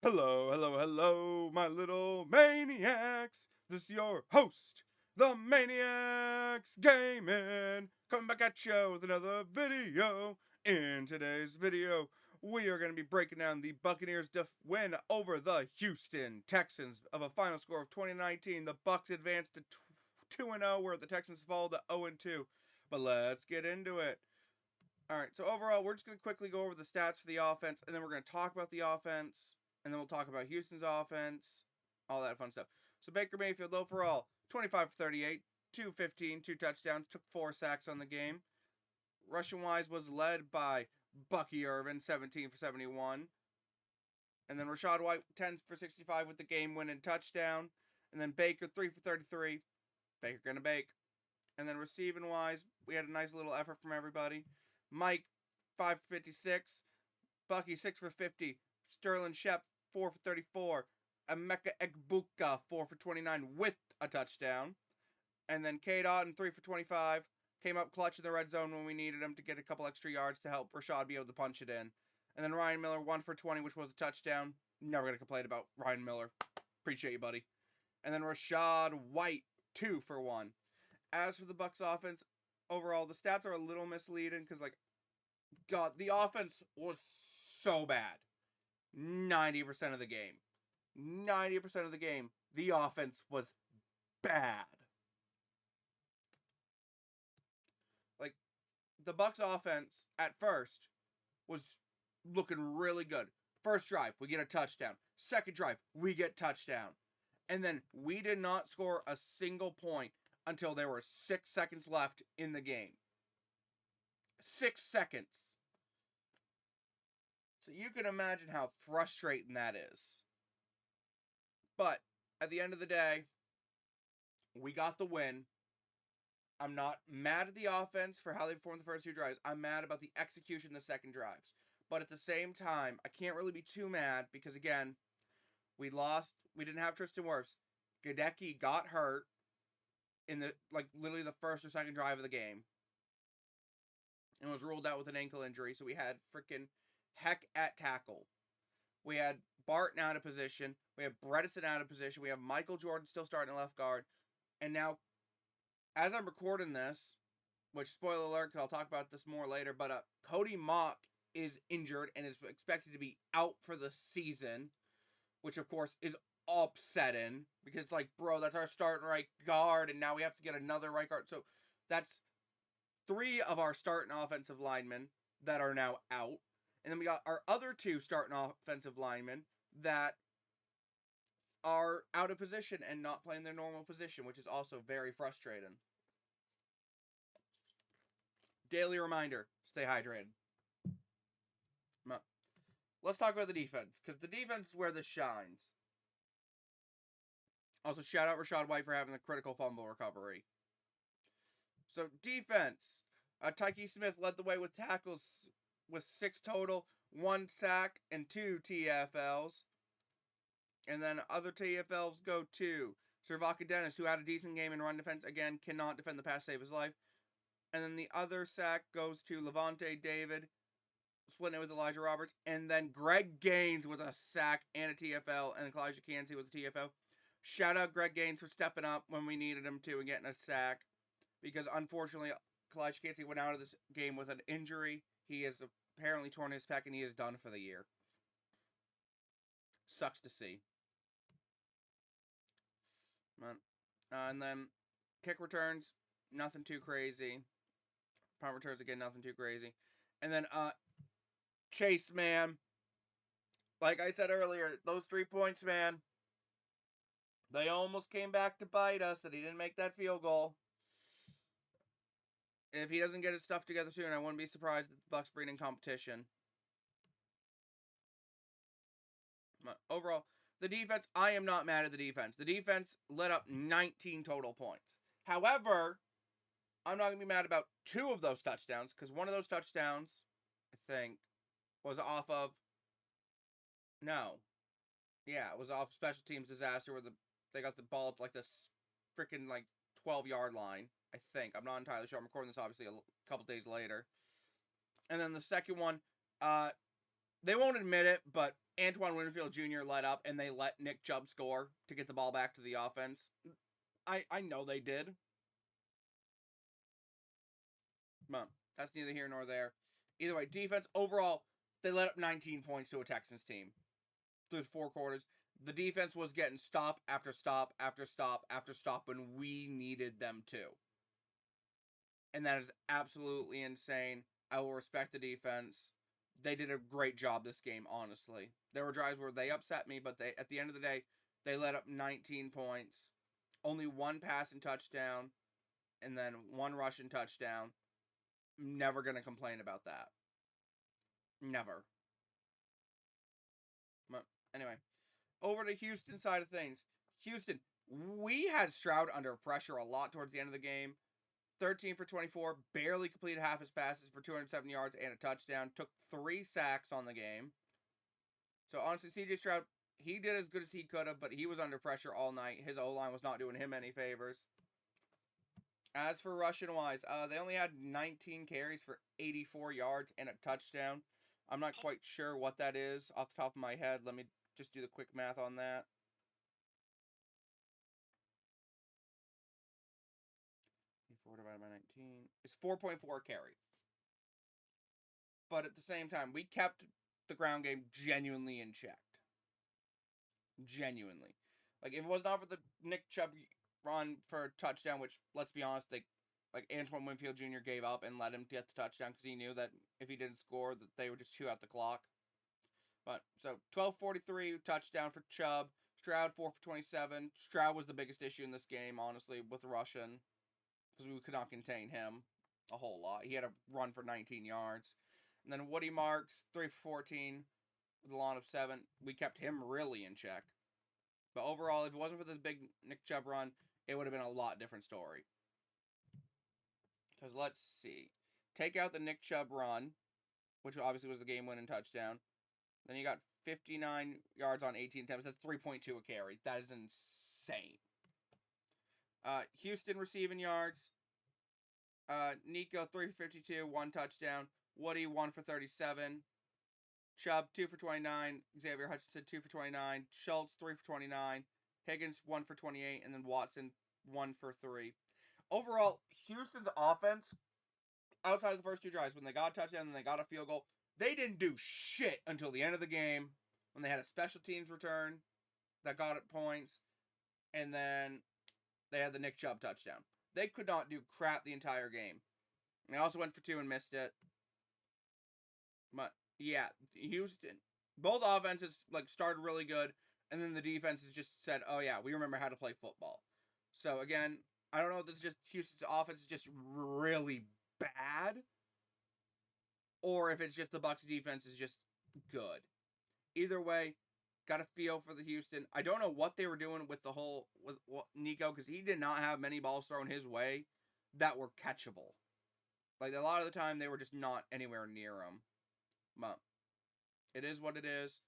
Hello, hello, hello, my little maniacs. This is your host, the Maniacs Gaming, coming back at you with another video. In today's video, we are going to be breaking down the Buccaneers' win over the Houston Texans of a final score of 2019. The Bucs advanced to 2-0, where the Texans fall to 0-2. But let's get into it. All right, so overall, we're just going to quickly go over the stats for the offense, and then we're going to talk about the offense, and then we'll talk about Houston's offense, all that fun stuff. So Baker Mayfield, overall, 25 for 38, 215, 2 touchdowns, took 4 sacks on the game. Rushing-wise was led by Bucky Irvin, 17 for 71. And then Rachaad White, 10 for 65 with the game-winning touchdown. And then Baker, 3 for 33. Baker gonna bake. And then receiving-wise, we had a nice little effort from everybody. Mike, 5 for 56. Bucky, 6 for 50. Sterling Shep, 4 for 34. Emeka Egbuka, 4 for 29 with a touchdown. And then Cade Otton, 3 for 25. Came up clutch in the red zone when we needed him to get a couple extra yards to help Rachaad be able to punch it in. And then Ryan Miller, 1 for 20, which was a touchdown. Never going to complain about Ryan Miller. Appreciate you, buddy. And then Rachaad White, 2 for 1. As for the Bucs offense, overall, the stats are a little misleading because, God, the offense was so bad. 90% of the game. 90% of the game, the offense was bad. The Bucs offense, at first, was looking really good. First drive, we get a touchdown. Second drive, we get touchdown. And then we did not score a single point until there were 6 seconds left in the game. 6 seconds. So you can imagine how frustrating that is. But at the end of the day, we got the win. I'm not mad at the offense for how they performed the first 2 drives. I'm mad about the execution the second drives. But at the same time, I can't really be too mad because, again, we lost. We didn't have Tristan Wirfs. Gadecki got hurt in literally the first or second drive of the game and was ruled out with an ankle injury. So we had freaking Heck at tackle. We had Barton out of position. We have Bredesen out of position. We have Michael Jordan still starting at left guard. And now, as I'm recording this, which, spoiler alert, because I'll talk about this more later, but Cody Mock is injured and is expected to be out for the season, which, of course, is upsetting because, bro, that's our starting right guard, and now we have to get another right guard. So that's 3 of our starting offensive linemen that are now out. And then we got our other 2 starting offensive linemen that are out of position and not playing their normal position, which is also very frustrating. Daily reminder, stay hydrated. Let's talk about the defense, because the defense is where this shines. Also, shout out Rachaad White for having the critical fumble recovery. So, defense. Tyke Smith led the way with tackles with 6 total, 1 sack, and 2 TFLs. And then other TFLs go to Servaka Dennis, who had a decent game in run defense. Again, cannot defend the pass, save his life. And then the other sack goes to Levante David, splitting it with Elijah Roberts. And then Greg Gaines with a sack and a TFL, and Elijah Cansey with a TFL. Shout out Greg Gaines for stepping up when we needed him to and getting a sack. Because unfortunately, Elijah Cansey went out of this game with an injury. He has apparently torn his pec and he is done for the year. Sucks to see. And then kick returns, nothing too crazy. Punt returns, again, nothing too crazy. And then Chase, man. Like I said earlier, those 3 points, man, they almost came back to bite us that he didn't make that field goal. If he doesn't get his stuff together soon, I wouldn't be surprised if the Bucs bring in competition. Overall, the defense, I am not mad at the defense. The defense let up 19 total points. However, I'm not going to be mad about 2 of those touchdowns, because one of those touchdowns, I think, was off of... No. Yeah, it was off special teams disaster where they got the ball at this freaking 12-yard line, I think. I'm not entirely sure. I'm recording this obviously a couple days later. And then the second one, They won't admit it, but Antoine Winfield Jr. let up, and they let Nick Chubb score to get the ball back to the offense. I know they did. But that's neither here nor there. Either way, defense overall, they let up 19 points to a Texans team through 4 quarters. The defense was getting stop after stop after stop after stop when we needed them to. And that is absolutely insane. I will respect the defense. They did a great job this game, honestly. There were drives where they upset me, but they at the end of the day, they let up 19 points. Only one passing touchdown, and then one rushing touchdown. Never going to complain about that. Never. But anyway, over to Houston side of things. Houston, we had Stroud under pressure a lot towards the end of the game. 13 for 24, barely completed half his passes for 207 yards and a touchdown. Took 3 sacks on the game. So honestly, CJ Stroud, he did as good as he could have, but he was under pressure all night. His O-line was not doing him any favors. As for rushing wise, they only had 19 carries for 84 yards and a touchdown. I'm not quite sure what that is off the top of my head. Let me just do the quick math on that. 84 divided by 19 is 4.4 carry. But at the same time, we kept the ground game genuinely in check. Genuinely. Like, if it was not for the Nick Chubb run for a touchdown, which, let's be honest, Antoine Winfield Jr. gave up and let him get the touchdown because he knew that if he didn't score, that they would just chew out the clock. But, so, 12:43 touchdown for Chubb. Stroud, 4 for 27. Stroud was the biggest issue in this game, honestly, with Russian, because we could not contain him a whole lot. He had a run for 19 yards. And then Woody Marks, 3 for 14, with a line of 7. We kept him really in check. But overall, if it wasn't for this big Nick Chubb run, it would have been a lot different story. Because let's see. Take out the Nick Chubb run, which obviously was the game-winning touchdown. Then you got 59 yards on 18 attempts. That's 3.2 a carry. That is insane. Houston receiving yards. Nico, 3 for 52, 1 touchdown. Woody, 1 for 37. Chubb, 2 for 29. Xavier Hutchinson, 2 for 29. Schultz, 3 for 29. Higgins, 1 for 28. And then Watson, 1 for 3. Overall, Houston's offense, outside of the first 2 drives, when they got a touchdown and they got a field goal, they didn't do shit until the end of the game when they had a special teams return that got it points. And then they had the Nick Chubb touchdown. They could not do crap the entire game. They also went for 2 and missed it. But yeah, Houston, both offenses started really good, and then the defenses just said, "Oh yeah, we remember how to play football." So again, I don't know if this is just Houston's offense is just really bad, or if it's just the Bucs defense is just good. Either way, got a feel for the Houston. I don't know what they were doing with Nico, because he did not have many balls thrown his way that were catchable. Like, a lot of the time, they were just not anywhere near him. But it is what it is.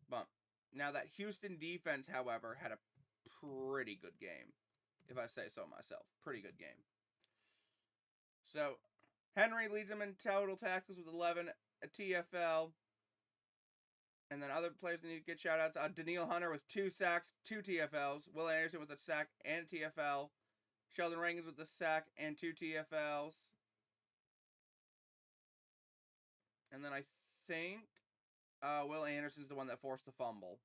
But now that Houston defense, however, had a pretty good game, if I say so myself. Pretty good game. So, Henry leads them in total tackles with 11, a TFL. And then other players that need to get shout-outs. Daniil Hunter with 2 sacks, 2 TFLs. Will Anderson with a sack and TFL. Sheldon Rankins with a sack and 2 TFLs. And then I think Will Anderson's the one that forced the fumble.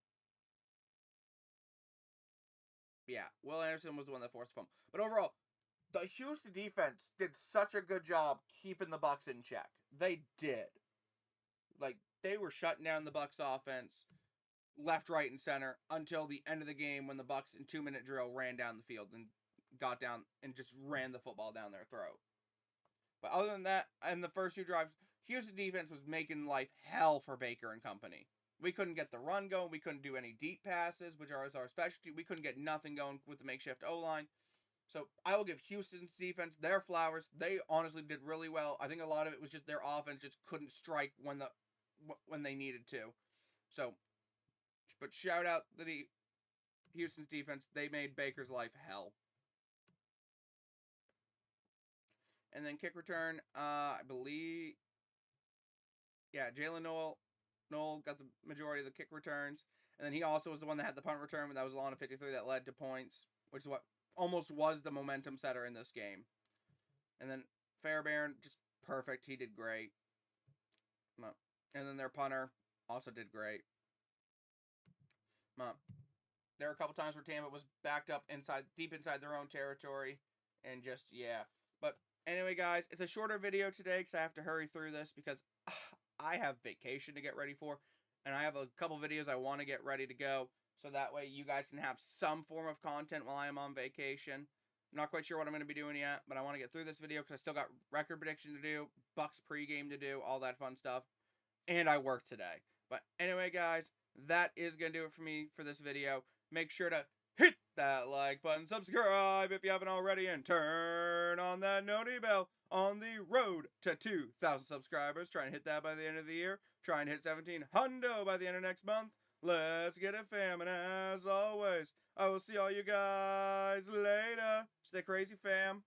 Yeah, Will Anderson was the one that forced the fumble. But overall, the Houston defense did such a good job keeping the Bucs in check. They did. Like, they were shutting down the Bucs offense left, right, and center until the end of the game when the Bucs in 2-minute drill ran down the field and got down and just ran the football down their throat. But other than that, in the first 2 drives, Houston defense was making life hell for Baker and company. We couldn't get the run going. We couldn't do any deep passes, which are our specialty. We couldn't get nothing going with the makeshift O-line. So I will give Houston's defense their flowers. They honestly did really well. I think a lot of it was just their offense just couldn't strike when they needed to. So, but shout out to the Houston's defense. They made Baker's life hell. And then kick return, I believe, yeah, Jalen Noel Noel got the majority of the kick returns. And then he also was the one that had the punt return, but that was a long of 53 that led to points, which is what almost was the momentum setter in this game. And then Fairbairn, just perfect. He did great. And then their punter also did great. There were a couple times where Tampa was backed up deep inside their own territory, and just, yeah. But anyway, guys, it's a shorter video today because I have to hurry through this because I have vacation to get ready for, and I have a couple videos I want to get ready to go, so that way you guys can have some form of content while I am on vacation. I'm not quite sure what I'm going to be doing yet, but I want to get through this video because I still got record prediction to do, Bucs pregame to do, all that fun stuff, and I work today. But anyway, guys, that is going to do it for me for this video. Make sure to hit that like button, subscribe if you haven't already, and turn on that noti bell on the road to 2,000 subscribers. Try and hit that by the end of the year. Try and hit 1700 by the end of next month. Let's get it, fam. And as always, I will see all you guys later. Stay crazy, fam.